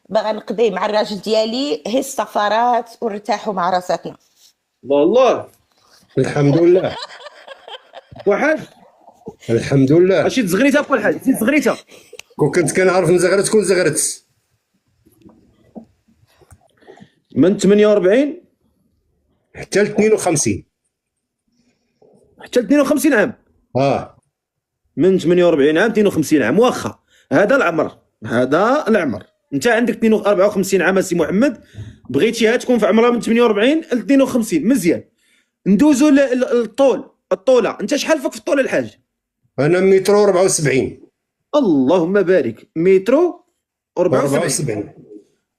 باغا نقضي مع الراجل ديالي هي السفرات ونرتاحوا مع راساتنا. والله الحمد لله. واحد الحمد لله. اش تزغريتها بكل حاجه زيد زغريتها. كون كنت كنعرف نزغرت كون زغرت. من 48 حتى ل 52. حتى ل 52 عام. من 48 عام 52 عام واخا هذا العمر، هذا العمر. انت عندك 54 عام سي محمد، بغيتيها تكون في عمرها من 48 ل 52 مزيان. ندوزو للطول، الطوله. انت شحال فيك في الطول الحاج؟ انا مترو 74. اللهم بارك، مترو 74. 74.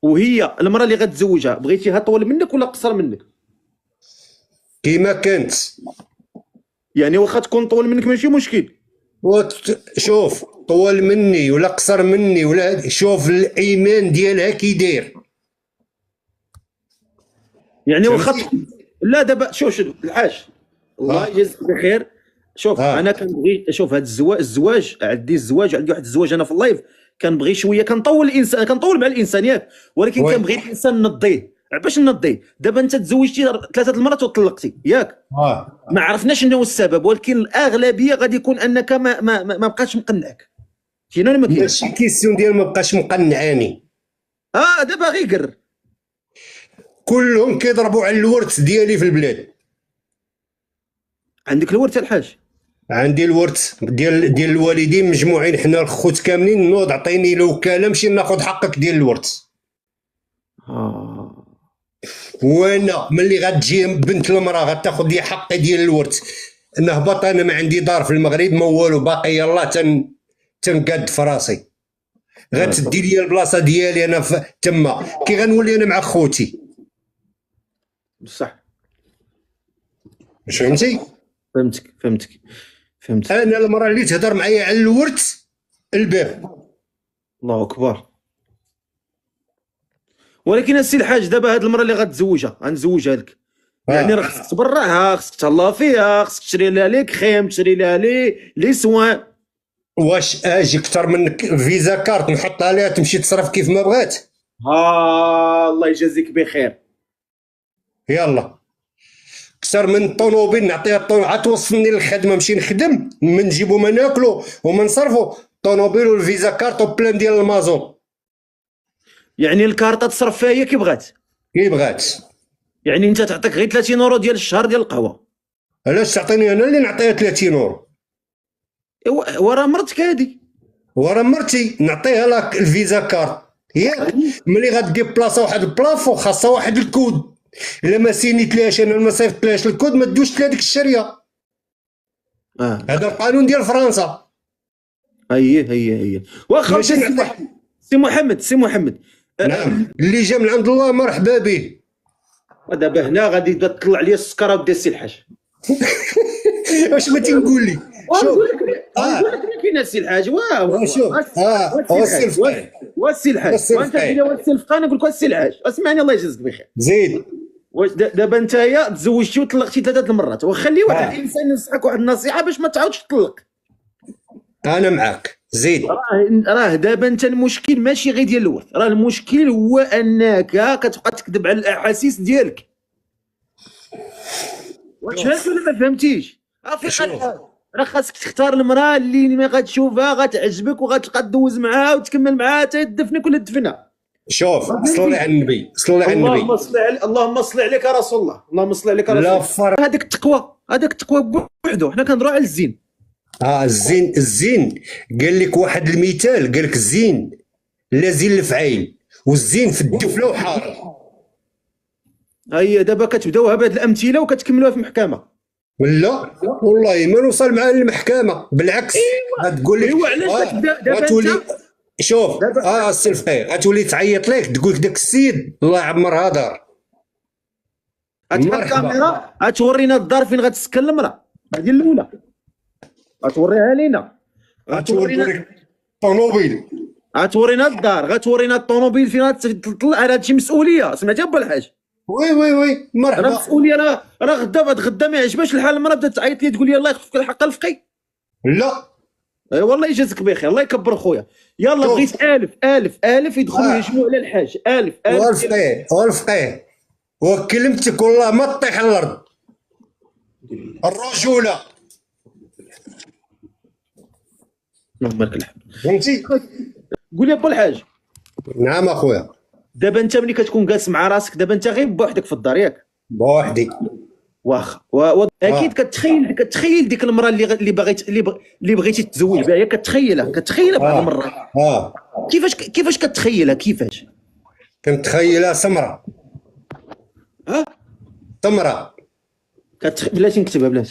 وهي المراه اللي غتزوجها بغيتيها طول منك ولا قصر منك؟ كيما كانت. يعني واخا تكون طول منك ماشي مشكل. شوف طول مني ولا قصر مني ولا شوف الايمان ديالها كي داير. يعني واخا لا دابا شوف الحاج الله يجازيك بخير. شوف انا كنبغي، شوف هذا الزواج عندي واحد الزواج انا في اللايف كنبغي شويه كنطول الانسان، كنطول مع الانسان ياك، ولكن كنبغي الانسان نضيه. باش نضيه دابا انت تزوجتي 3 المرات وطلقتي ياك. ما عرفناش شنو هو السبب، ولكن الاغلبيه غادي يكون انك ما بقاش مقنعك. كاين ولا ما كاينش؟ ماشي كيسيون ديال ما بقاش مقنعاني. دابا غير قر كلهم كيضربوا على الورث ديالي في البلاد. عندك الورث الحاج؟ عندي الورث ديال الوالدين مجموعين، حنا الخوت كاملين. نوض عطيني الوكاله نمشي ناخذ حقك ديال الورث. وانا ملي غتجي بنت المراه غتاخذ لي حقي ديال الورث، نهبط انا ما عندي دار في المغرب ما والو، باقي يلاه تنقاد في راسي. غتدي لي البلاصه ديالي انا تما، كي غنولي انا مع خوتي. بصح فهمتي؟ فهمتك. انا المراه اللي تهضر معايا على الورث الباب. الله اكبر. ولكن السي الحاج دابا هاد المراه اللي غتزوجها غنزوجها لك، يعني راه خصك تبرعها، خصك تهلا فيها، خصك تشري لها لي كريم، تشري لها لي سوان. واش اجي اكثر منك فيزا كارت نحط عليها تمشي تصرف كيف ما بغات؟ الله يجازيك بخير. يلا اكثر من الطوموبيل نعطيها عاد توصلني للخدمه نمشي نخدم، من نجيبو ما ناكلو وما نصرفو. الطوموبيل والفيزا كارت وبلان ديال المازون. يعني الكارطه تصرف فيها هي كي بغات؟ كي بغات. يعني انت تعطيك غير 30 اورو ديال الشهر ديال القهوه؟ علاش تعطيني انا اللي نعطيها 30 اورو؟ ورا مرتك هادي. ورا مرتي نعطيها لك الفيزا كارت ياك. ملي غدي بلاصه واحد البلافون خاصها واحد الكود، الا ما سينيتلاش انا ما صيفطتلاش الكود ما تدوش لهاديك الشريه. هذا القانون ديال فرنسا. هي واخا سي محمد. نعم اللي جا من عند الله مرحبا به. دابا هنا غادي تطلع لي السكره ودي السي الحاج. واش ما تنقول لي؟ شوف كاين السي الحاج. شوف والسي الحاج وانت تقول لي والسي الفقه، انا نقول لك السي الحاج. اسمعني الله يجازيك بخير. زيد. واش دابا نتايا تزوجتي وطلقتي 3 المرات، وخلي واحد الانسان ينصحك واحد النصيحه باش ما تعاودش تطلق. انا معاك زيد. راه دابا انت المشكل ماشي غير ديال الورث، راه المشكل هو انك كتبقى تكذب على الاحاسيس ديالك. واش فهمت ولا ما فهمتيش؟ راه خاصك تختار المراه اللي ما غتشوفها غتعجبك وغتبقى تدوز معاها وتكمل معاها حتى تدفنك ولا تدفنها. شوف صلي على النبي، صلي على النبي. اللهم صل عليك يا رسول الله، اللهم صل عليك يا رسول الله. هذاك التقوى بوحدو. حنا كنهضروا على الزين. الزين قال لك واحد المثال، قال لك الزين لا زين الفعيل والزين في الدفله وحار. هي دابا كتبداوها بهذه الامثله وكتكملوها في المحكمه. لا والله ما نوصل معاه للمحكمه، بالعكس. غتقول لك علاش دابا غتولي شوف السي الفقيه غتولي تعيط لك تقول لك داك السيد الله يعمرها دار. غتحط الكاميرا غتورينا الدار فين غتسكن المراه، هذه الاولى غتوريها لينا. غتورينا الطوموبيل، غتورينا الدار، غتورينا الطوموبيل فين غتطلع. هذا شي مسؤوليه سمعتي ابو الحاج؟ وي مرحبا. راه مسؤوليه. راه غدا ما يعجبهاش الحال المراه بدات تعيط لي تقول لي الله يخفف الحق الفقي. لا اي والله يجازيك بخير، الله يكبر خويا. يلا شوف. بغيت 1000 يدخلوا يهجموا على الحاج. 1000 والفقيه وكلمتك والله ما تطيح الارض. الرجوله اللهم لك الحمد. فهمتي. قول لي با الحاج، نعم اخويا. دابا انت ملي كتكون جالس مع راسك، دابا انت غير بوحدك في الدار ياك؟ بوحدي. واخا اكيد كتخيل ديك المراه اللي بغيتي تتزوج بها، كتخيلها بعض المرات. كيفاش كتخيلها؟ كيفاش كنتخيلها سمراء. ها سمراء. بلاتي نكتبها،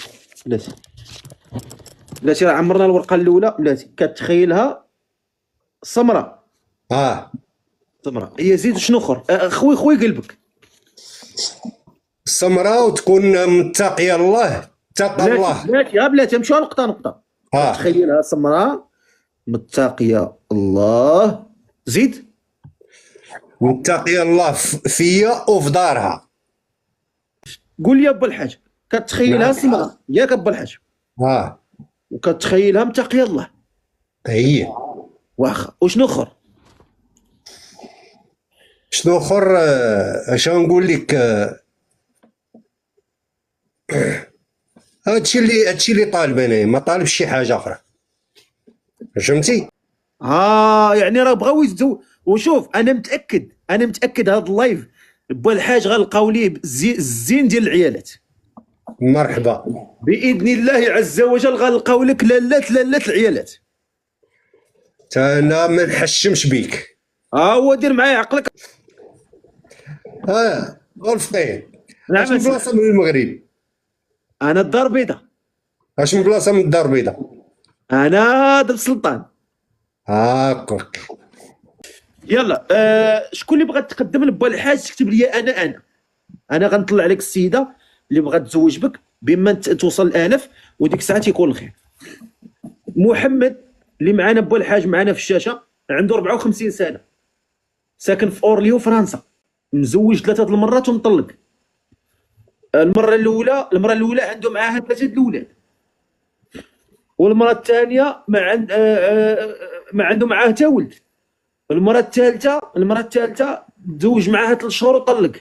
بلاتي راه عمرنا الورقه الاولى. بلاتي كتخيلها سمراء. سمراء. هي زيد شنو اخر؟ خوي قلبك. السمراء وتكون متقيه الله، تقى الله. بلاتي نمشيو نقطه. تخيلها سمراء متقيه الله، زيد متقيه الله فيا وفي دارها. قول لي با الحاج، كتخيلها سمراء ياك با الحاج؟ وكتخيلها متقيه الله. هي واخا. وشنو اخر؟ شنو اخر؟ اش نقول لك؟ هادشي اللي طالب انا، ما طالبش شي حاجه اخرى. فهمتي. يعني راه بغاو يتزوج. وشوف انا متاكد هذا اللايف با الحاج غنلقاو ليه الزين ديال العيالات. مرحبا باذن الله عز وجل، غنلقاو لك لالات العيالات. انا ما نحشمش بيك. هو دير معايا عقلك. والفقيه. نعم. اش من بلاصه من المغرب؟ انا الدار البيضاء. اش من بلاصه من الدار البيضاء؟ انا دار السلطان. هاكاك. يلا شكون اللي بغات تقدم لبا الحاج؟ تكتب لي انا غنطلع لك السيده اللي بغات تزوج بك بما توصل 1000، وديك الساعه تيكون الخير. محمد اللي معنا با الحاج معنا في الشاشه، عنده 54 سنه، ساكن في اورليو فرنسا، مزوج 3 المرات ومطلق. المره الاولى عنده معاها 3 الاولاد، والمره الثانيه ما عنده معاه حتى ولد. المره الثالثه تزوج معاها 3 شهور وطلق.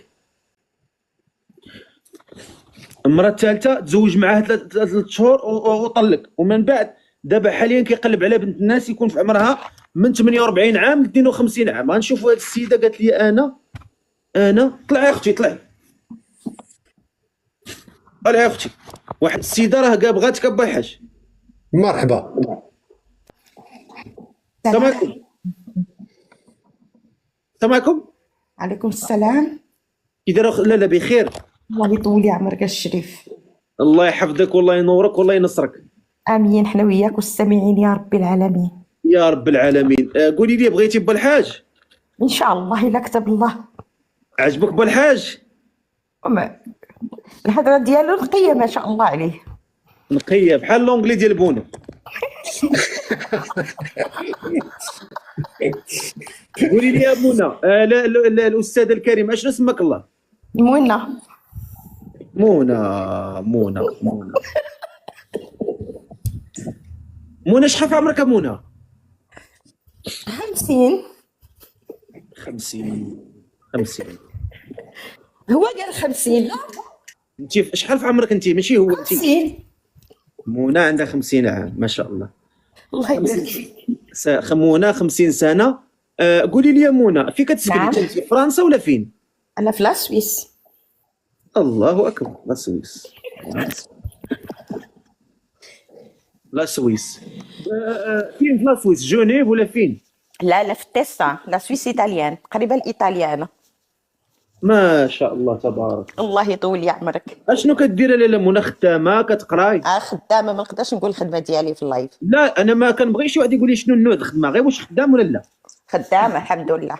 المره الثالثه تزوج معاها 3 شهور وطلق. ومن بعد دابا حاليا كيقلب على بنت الناس يكون في عمرها من 48 عام ل 52 عام. غنشوفوا هذه السيده قالت لي انا طلعي يا اختي، طلعي يا اختي. واحد السيده راه بغاتك با الحاج. مرحبا. السلام عليكم. السلام عليكم. عليكم السلام. كي داير؟ لا بخير. الله يطول عمرك الشريف. الله يحفظك والله ينورك والله ينصرك. امين، حنا وياك والسامعين يا رب العالمين. يا رب العالمين. قولي لي، بغيتي با الحاج؟ ان شاء الله الا كتب الله. عجبك با الحاج؟ الهضره ديالو نقيه ما شاء الله عليه. نقيه بحال لونجلي ديال بونو. قولي لي يا منى، لا الاستاذه الكريمه، اشنو سماك الله؟ منى. منى شحال في عمرك يا منى؟ 50. 50. هو قال 50. لا انت شحال في عمرك انت؟ ماشي هو انت. 50. منى عندها 50 عام ما شاء الله. الله يبارك فيك. منى 50 سنه. قولي لي يا منى، فين كتسكني؟ نعم. انت في فرنسا ولا فين؟ انا في لاسويس. الله اكبر. لا سويس. فين في لا سويس؟ جنيف ولا فين؟ لا في تيسا، لا سويس ايطاليان، قريبه الايطاليانه. ما شاء الله تبارك. الله يطول عمرك. اشنو كدير لاله منى؟ خدامه كتقراي؟ خدامه، ما نقدرش نقول الخدمه ديالي في اللايف. لا انا ما كنبغيش واحد يقول لي شنو النوع د الخدمه، غير واش خدام ولا لا. خدامه الحمد لله.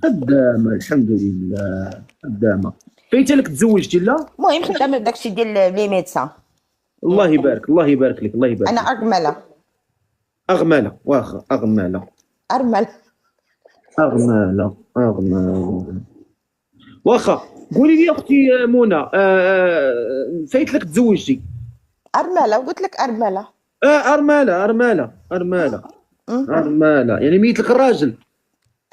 خدامه الحمد لله. خدامه. فايته لك تزوجتي؟ لا المهم خدامه بداكشي ديال لي ميدسان. الله يبارك، الله يبارك لك، الله يبارك. انا ارمله. اغماله. واخا اغماله. ارمل. اغماله. واخا. قولي لي اختي منى، فايت لك تزوجتي؟ ارمله، قلت لك ارمله. ارمله يعني ميت لك الراجل.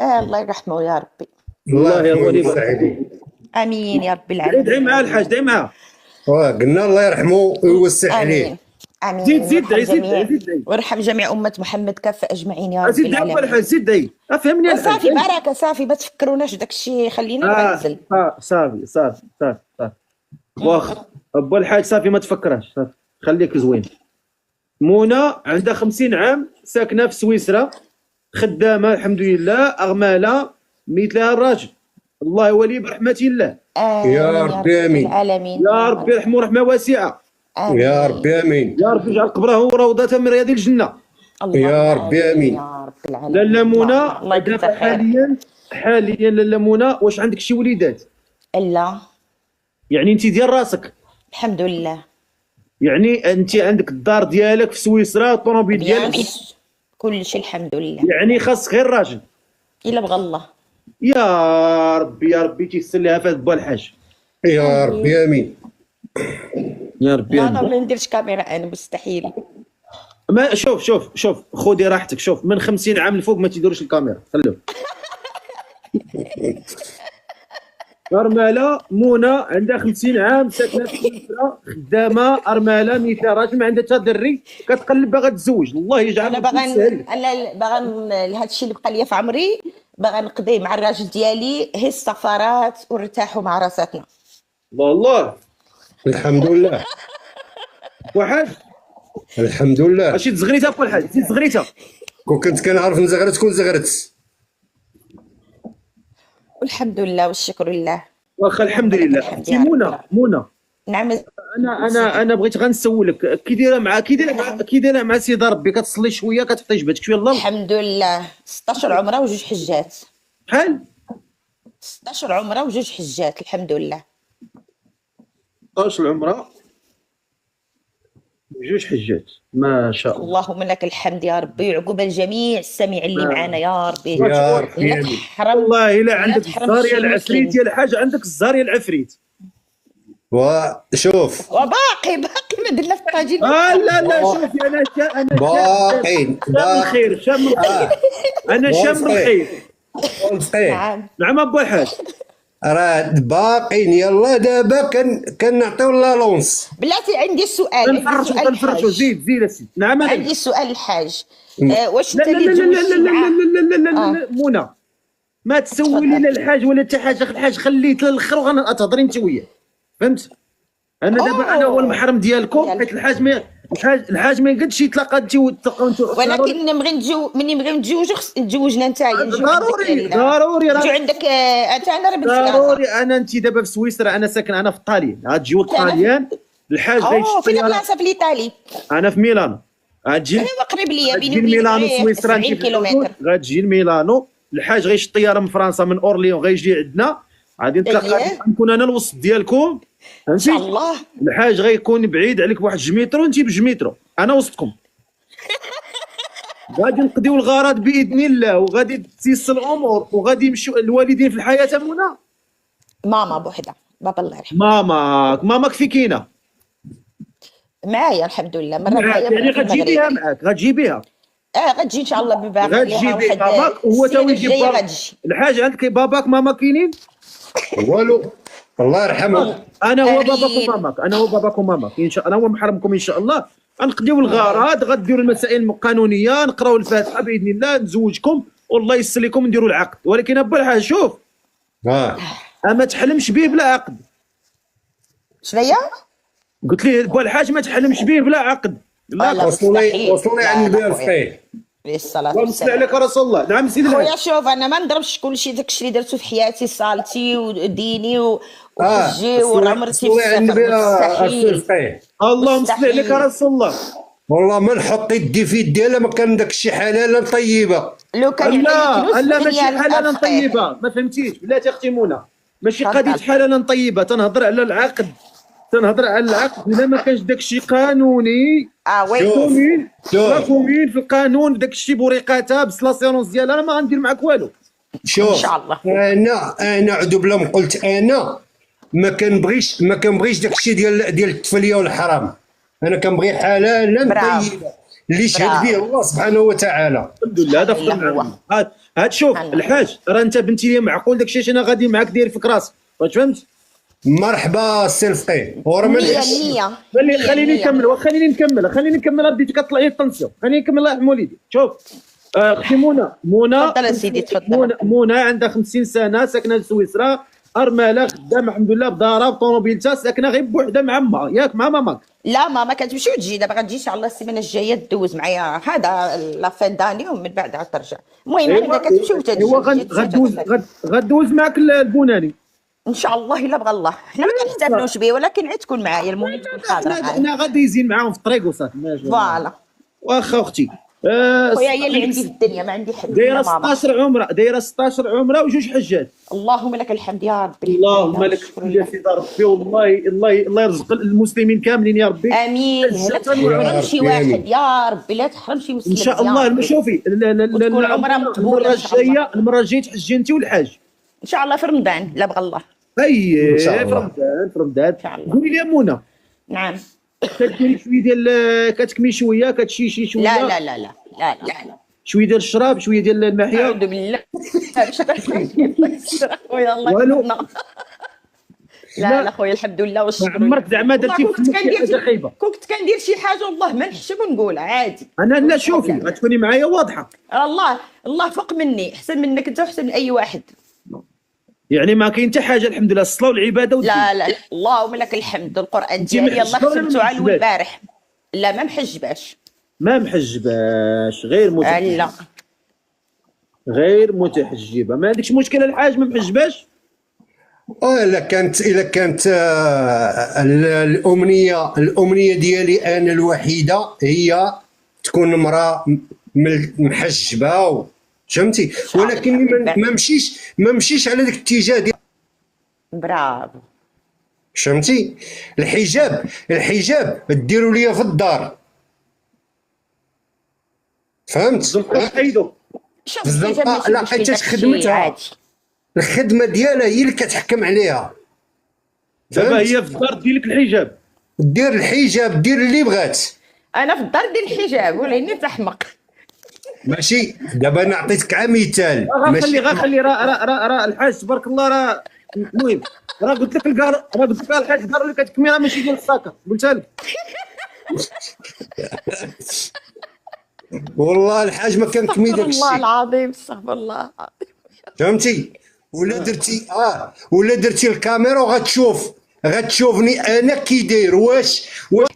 الله يرحمه يا ربي. الله يا ولي يوسع عليه. امين يا رب ادعي العالمين. معاه الحاج، ادعي معاه. قلنا الله يرحمه ويوسع عليه. امين امين. زيد زيد ويرحم دعي، زيد جميع- دعي، زيد دعي. ويرحم جميع امه محمد كافه اجمعين يا رب زيد دعي العالمين. الحاج، زيد دعي. افهمني الحاج. صافي بركه، صافي ما تفكروناش داك الشيء، خلينا نغنزل. صافي صافي صافي صافي. واخ با الحاج صافي ما تفكرهاش، صافي خليك زوين. منى عندها 50 عام، ساكنه في سويسرا، خدامه الحمد لله، اغماله، ميت لها الراجل، الله يولي برحمة الله. آمين يا يا رب رب آمين. العالمين. يا ربي يرحمه رحمه واسعه. آمين. يا رب امين. يا ربي يجعل قبره روضة من رياض الجنه. اللهم يا رب آمين. يا رب العالمين. لاله منى الله يجزاك دابا خير. حاليا لاله منى، واش عندك شي وليدات؟ لا يعني انت ديال راسك، الحمد لله. يعني انت عندك الدار ديالك في سويسرا، الطوموبيل بيان ديالك، كل شيء الحمد لله. يعني خاصك غير راجل. الا بغى الله. يا ربي يا ربي تيسر لها فهاد با الحاج. يا رب امين. يا ربي لا انا ما نديرش كاميرا، انا مستحيل. ما شوف خذي راحتك. شوف من 50 عام لفوق ما تيديروش الكاميرا، خلوه. أرملة منى عندها 50 عام، ساكنة في سويسرا، خدامة، أرملة ميتة، راجل ما عندها حتى دري، كتقلب باغا تزوج، الله يجعل انا باغا هذا الشيء اللي بقى لي في عمري باغا نقضيه مع الراجل ديالي، هي السفرات ونرتاحوا مع راساتنا. الله الحمد لله. وحاج الحمد لله. ماشي تزغريتها بكل حاجة، زيد زغريتها. كون كنت كنعرف نزغرت كون زغرت. والحمد لله والشكر لله. واخا الحمد لله. الحمد انت يا رب. منى نعم. انا بغيت غنسولك، كي دايره مع سيدي ربي، كتصلي شويه، كتحطي جبهتك شويه الله. الحمد لله 16 عمره وجوج حجات. بحال 16 عمره وجوج حجات الحمد لله. 16 العمره بجوج حجات، ما شاء الله. اللهم لك الحمد يا ربي، وعقوبة لجميع السامعين اللي معانا يا ربي. يا رب لا آمين. تحرم، والله الا لا عندك تحرم الزاريه شي العفريت مسلم. يا الحاج، عندك الزاريه العفريت. وشوف وباقي ما درنا في الطاجين. لا شوفي، انا باقين شام الخير، شام الخير. انا شام الخير. باقين. نعم. نعم ابو الحاج. راه باقين. يلا دابا كنعطيو لالونس. بلاتي عندي سؤال. كنفرشوا الحاج. زيد اسيدي. نعم أنا. عندي سؤال الحاج. واش لا انت لا اللي لا لا تزوجتي لا معاه؟ لا لا لا منى، ما تسولي لا الحاج ولا حتى حاجه، الحاج خليه للاخر وغتهضري انت وياه، فهمت؟ انا دابا انا هو المحرم ديالكم، حيت الحاج ما يقدش يتلاقى انت وتلقاو انت. ولكن مني نبغيو نتزوجوا تزوجنا نتايا. ضروري نجيو عندك انت. انا راه بنت ضروري. انت دابا في سويسرا، انا ساكن انا في طاليان، غتجيو الطاليان، الحاج غيشد فين الطياره. بلاصه في الايطالي؟ انا في ميلانو، غتجي ايوا قريب ليا، بيني غتجي وبينك ميلانو غير سويسرا، 70 كيلومتر. غتجي لميلانو، الحاج غيشد الطياره من فرنسا من اورليون، غيجي عندنا، غادي نتلاقى، نكون انا الوسط ديالكم، ان شاء فهمتي؟ الله. الحاج غيكون بعيد عليك بواحد 2 متر وانت ب 2 متر، انا وسطكم. غادي نقضيو الغرض باذن الله، وغادي تيسر الامور، وغادي يمشيو الوالدين في الحياه. منى ماما بوحدها، بابا الله يرحمه. ماماك في كاينه معايا الحمد لله. مرة معاك، معايا يعني مرة في غتجيبيها المغرب. معاك، غتجيبيها غتجي ان شاء الله بباقي غتجي ليها واحد باباك وهو تا السنة يجيب الجاية باباك. غتجي. الحاج عندك باباك ماماك كاينين؟ والو الله يرحمه. انا هو آمين. باباك وماماك ان شاء الله، انا هو محرمكم ان شاء الله. غنقضيو الغرض، غديروا المسائل القانونيه، نقراو الفاتحه باذن الله، نزوجكم والله يسر لكم، نديروا العقد. ولكن ابو الحاج شوف، ما تحلمش به بلا عقد. شنيا؟ قلت لي ابو الحاج ما تحلمش به بلا عقد. لا وصلوني عن النبي الفقيه. الصلاة اللهم صل عليك رسول الله. نعم سيدي الحاج. خويا شوف، انا ما نضربش كل شيء داك الشيء اللي درتو في حياتي، صالتي وديني وحجي وعمرتي في السفر، مستحيل. اللهم صل عليك رسول الله. والله ما نحط يدي في يدي الا ما كان داك الشيء حلالا طيبه. لو كان لا ماشي حلالا طيبه، ما فهمتيش بلاتي اختي منى، ماشي قضيه حلالا طيبه، تنهضر على العقد، الا ما كانش داك الشيء قانوني. وي كومين في القانون، داك الشيء بوريقاتها بسلاسيونس ديالها، انا ما غندير معاك والو. شوف ان شاء الله. انا عدو بلا ما قلت، انا ما كنبغيش داك الشيء ديال التفليه والحرام. انا كنبغي حلالا برافو. طيبه اللي يشهد به الله سبحانه وتعالى. الحمد لله هذا فطر معاهم. هاد شوف الحاج، راه انت بنتي لي معقول داكشي اش انا غادي معاك داير فيك راسك، واش فهمت؟ مرحبا السي الفقيه، ورا ما نية نحش. نية. خليني نكمل، خليني نكمل بديتي كطلع لي الطنسيون، خليني نكمل الله يرحم والديك. شوف اختي منى تفضل سيدي تفضل. منى عندها 50 سنه، ساكنه في سويسرا، ارمله، خدامه الحمد لله بدارها بطوموبيلتها، ساكنه غير بوحده مع امها، ياك مع ماماك؟ لا ماما كتمشي وتجي، دابا غتجي ان شاء الله السيمانه الجايه تدوز معايا هذا لا فين داني ومن بعد عاد ترجع. المهم هنا كتمشي وتجي. غدوز معك البناني ان شاء الله الا بغى الله. حنا ما كنحتفلوش به ولكن عاد تكون معايا، المهم تكون حاضره معايا. انا غادي يزين معاهم في الطريق وصافي. فوالا واخا اختي خويا هي اللي عندي في الدنيا، ما عندي حد. دايره 16 عمره، دايره 16 عمره وجوج حجات. اللهم لك الحمد يا ربي. اللهم لك الحمد يا سيدي ربي، والله الله يرزق المسلمين كاملين يا ربي. امين. لا تحرم شي واحد يا ربي، لا تحرم شي مسلم ان شاء الله. شوفي المره الجايه تحجي انت والحاج ان شاء الله في رمضان لا بغى الله. اي في رمضان ان شاء الله. قولي لي يا منى، نعم كديري شويه ديال كتكمي شويه، كتشيشي شويه؟ لا لا لا لا لا لا. شويه ديال الشراب، شويه ديال المحيا؟ اعوذ بالله. خويا الله يحفظنا. لا لا خويا الحمد لله والشكر. عمرك زعما درتي حاجه خايبه؟ كنت كندير شي حاجه والله ما نحشم ونقول عادي. انا لا شوفي غتكوني معايا واضحه. الله فوق مني، احسن منك انت واحسن من اي واحد. يعني ما كاين حتى حاجه الحمد لله، الصلاه والعباده لا لا لا اللهم لك الحمد. القران ديالي يلاه ختمته على البارح. لا ما محجباش. ما محجباش، غير متحجبه. لا غير متحجبه، ما عندكش مشكله الحاج ما محجباش. الا كانت الامنيه ديالي انا الوحيده هي تكون امراه محجبه، فهمتي؟ ولكن ما مشيش على ذاك الاتجاه ديال برافو، فهمتي؟ الحجاب ديروا ليا في الدار، فهمت؟ شوف الزنقه لا حيت خدمتها، الخدمه ديالها هي اللي كتحكم عليها. دابا هي في الدار دير لك الحجاب، دير الحجاب، دير اللي بغات. انا في الدار ديال الحجاب ولاني تحمق. ماشي دابا انا عطيتك مثال. خلي راه الحاج تبارك الله راه المهم راه قلت لك الحاج الدار اللي كتكمي راه ماشي ديال الساكه، قلتها لك. والله الحاج ما كنكمي داك الشيء. والله العظيم استغفر الله العظيم. فهمتي؟ ولا درتي الكاميرا وغتشوفني انا كي داير. واش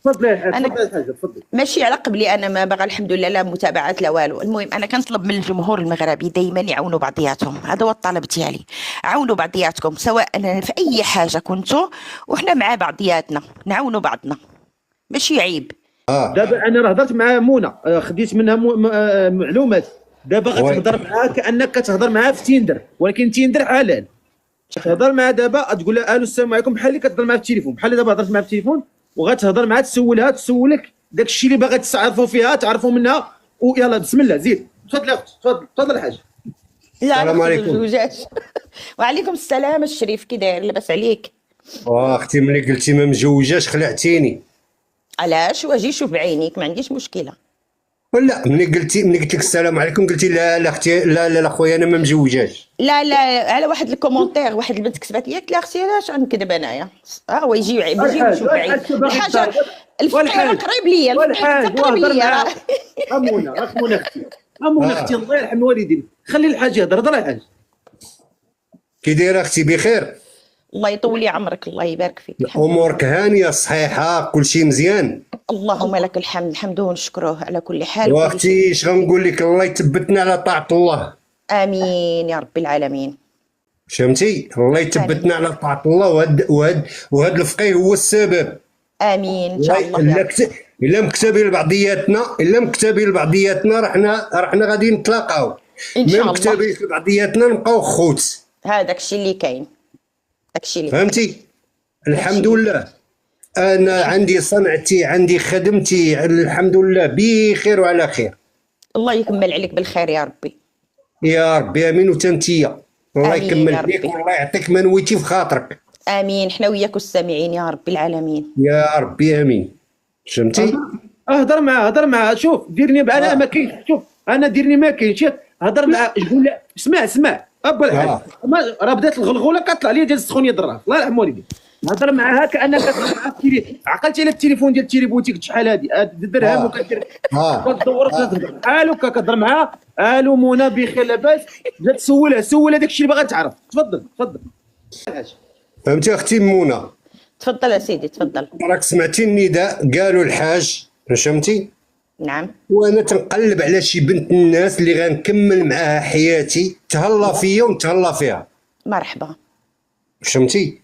تفضلي الحاج تفضلي. ماشي على قبلي، انا ما باغا الحمد لله لا متابعه لا والو. المهم انا كنطلب من الجمهور المغربي دائما يعاونوا بعضياتهم، هذا هو الطلب ديالي. عاونوا بعضياتكم سواء في اي حاجه كنتوا، وحنا مع بعضياتنا نعاونوا بعضنا، ماشي عيب. دابا انا راه هضرت مع منى، خديت منها معلومات. دابا غتهضر معاها كانك كتهضر معاها في تيندر، ولكن تيندر حلال. تهضر معها دابا تقول لها الو السلام عليكم، بحال اللي كتهضر معاها في التليفون، بحال دابا هضرت معاها في التليفون وغتهضر معاها تسولك داك الشيء اللي باغا تستعرفوا فيها، تعرفوا منها. ويلا بسم الله زيد. تفضل اختي، تفضل الحاج. السلام عليكم. وعليكم السلام الشريف، كي داير؟ لاباس عليك؟ اختي ملي قلتي ما مزوجاش خلعتيني. علاش؟ واجي شوف بعينيك، ما عنديش مشكله. ولا ملي قلت لك السلام عليكم قلتي لا اختي، لا خويا انا ما مزوجاش. لا على واحد الكومونتير واحد البنت كتبات لي قالت لي اختي علاش غنكذب انايا. هو يجي يشوف بعيد الحاجه. الفقير قريب ليا، الفقير قريب ليا. امونه اختي الله يرحم والديك، خلي الحاج يهضر. هضر الحاج. كي دايره اختي؟ بخير الله يطول عمرك، الله يبارك فيك. امورك هانيه صحيحه كل شيء مزيان؟ اللهم لك الحمد، نحمدوه ونشكروه على كل حال. واختي اش غنقول لك، الله يثبتنا على طاعه الله. امين يا رب العالمين. فهمتي؟ الله يثبتنا على طاعه الله، وهذا الفقيه هو السبب. امين ان شاء الله. الا مكتبين لبعضياتنا رحنا غادي نتلاقاو. ان شاء الله مكتبين لبعضياتنا نبقاو خوت. هذاك الشيء اللي كاين، داكشي اللي فهمتي؟ الحمد لله انا عندي صنعتي، عندي خدمتي، الحمد لله بخير وعلى خير. الله يكمل عليك بالخير يا ربي. يا ربي امين. وتنتيا الله يكمل عليك والله يعطيك ما نويتي في خاطرك. امين، حنا وياك والسامعين يا رب العالمين. يا ربي امين. فهمتي؟ هضر معاه شوف ديرني انا ما كاينش، شوف انا ديرني ما كاينش، هضر معاه قول له اسمع ابا الحاج، راه بدات الغلغوله كطلع لي ديال السخونيه الدراهم، الله يرحم والديك. هضر معاها كانك كتهضر معاه في عقلتي على التليفون ديال التيليبوتيك شحال هادي الدرهم وكدير كتدور بحال هكا كتهضر معاه. الو منى بخير لاباس؟ بدات سولها داك الشيء اللي باغا تعرف. تفضل فهمتي اختي منى؟ تفضل يا سيدي تفضل. راك سمعتي النداء قالوا الحاج، فهمتي؟ نعم. وانا تنقلب على شي بنت الناس اللي غنكمل معاها حياتي، تهلا فيا ونتهلا فيها. مرحبا. فهمتي؟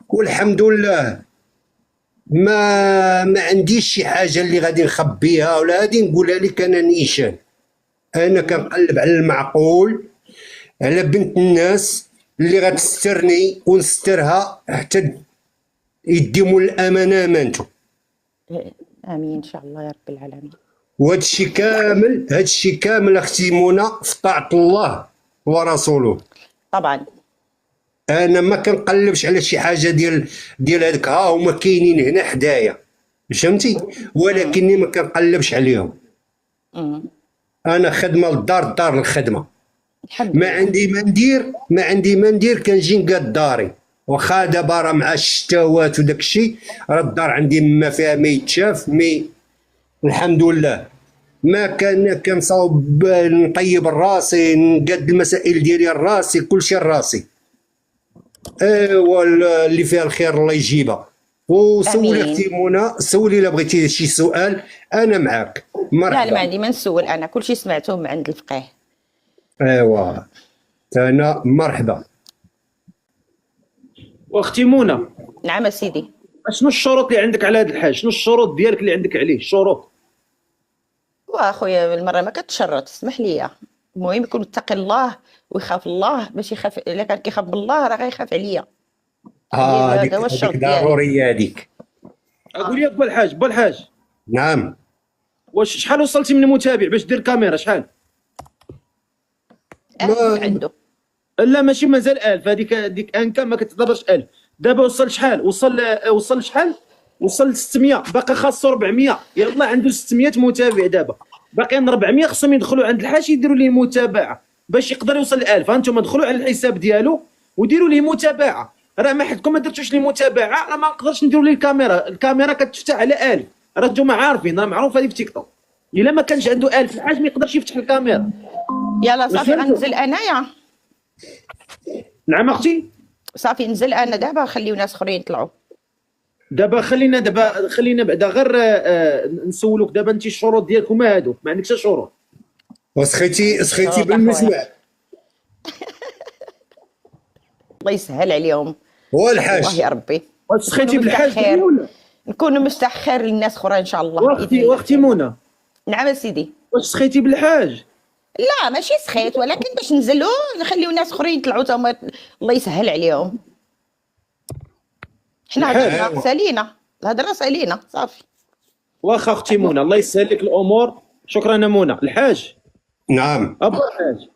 والحمد لله ما عنديش شي حاجه اللي غادي نخبيها ولا غادي نقولها لك انا نيشان. انا كنقلب على المعقول، على بنت الناس اللي غتسترني ونسترها حتى يديموا الامانه امانته. امين ان شاء الله يا رب العالمين. هادشي كامل اختي منى في طاعه الله ورسوله. طبعا. انا ما كنقلبش على شي حاجه ديال هذاك ها هما كاينين هنا حدايا، فهمتي؟ ولكني ما كنقلبش عليهم. انا خدمه للدار، الدار للخدمه. ما عندي ما ندير كنجي نقاد داري، واخا دابا راه مع الشتاوات وداك الشيء راه الدار عندي ما فيها ما يتشاف الحمد لله. ما كنصاوب نطيب راسي، نقاد المسائل ديالي راسي، كلشي راسي. ايوا اللي فيها الخير الله يجيبها. وسولي اختي منى، سولي الا بغيتي شي سؤال انا معاك. مرحبا. لا ما عندي ما نسول، انا كلشي سمعته من عند الفقيه. ايوا انا مرحبا. واختي منى. نعم سيدي. شنو الشروط اللي عندك على هذا الحاج؟ شنو الشروط ديالك اللي عندك عليه؟ الشروط. واخويا بالمره ما كتشرط، اسمح لي. المهم يكون متقي الله ويخاف الله، باش يخاف. الا كان كيخاف بالله راه غيخاف عليا. هذيك ضروريه هذيك. اقول لك با الحاج. نعم. واش شحال وصلتي من متابع باش دير كاميرا؟ شحال؟ عنده. لا ماشي مازال 1000، هذيك انكا ما كتضربش 1000. دابا وصل شحال؟ وصل شحال؟ وصل 600، باقي خاصو 400. يلاه عنده 600 متابع دابا، باقيين 400 خصهم يدخلوا عند الحاج يديروا ليه متابعه باش يقدر يوصل ل 1000. هانتوما دخلوا على الحساب ديالو وديروا ليه متابعه. راه ما حدكم ما درتوش ليه متابعه راه ما نقدرش نديروا ليه الكاميرا كتفتح على 1000. راه نتوما عارفين، راه معروف هذه في تيك توك. الا ما كانش عنده 1000 الحاج ما يقدرش يفتح الكاميرا. يلا صافي غننزل انايا. نعم اختي. صافي نزل انا دابا، خليو ناس اخرين يطلعوا. دابا خلينا بعدا غير نسولوك دابا انت الشروط ديالك هما هادو، ما عندكش شروط. وسخيتي بالمسمع. الله يسهل عليهم. هو الحاج. والله يا ربي. واش سخيتي بالحاج ولا نكونوا مفتاح خير للناس اخرى ان شاء الله. واختي منى. نعم سيدي. واش سخيتي بالحاج؟ لا ماشي سخيت، ولكن باش ننزلوا نخليو ناس اخرين يطلعوا تما الله يسهل عليهم. حنا هضرنا سالينا، الهضره سالينا صافي. واخا اختي منى الله يسهل لك الامور. شكرا يا منى. الحاج. نعم. ابو الحاج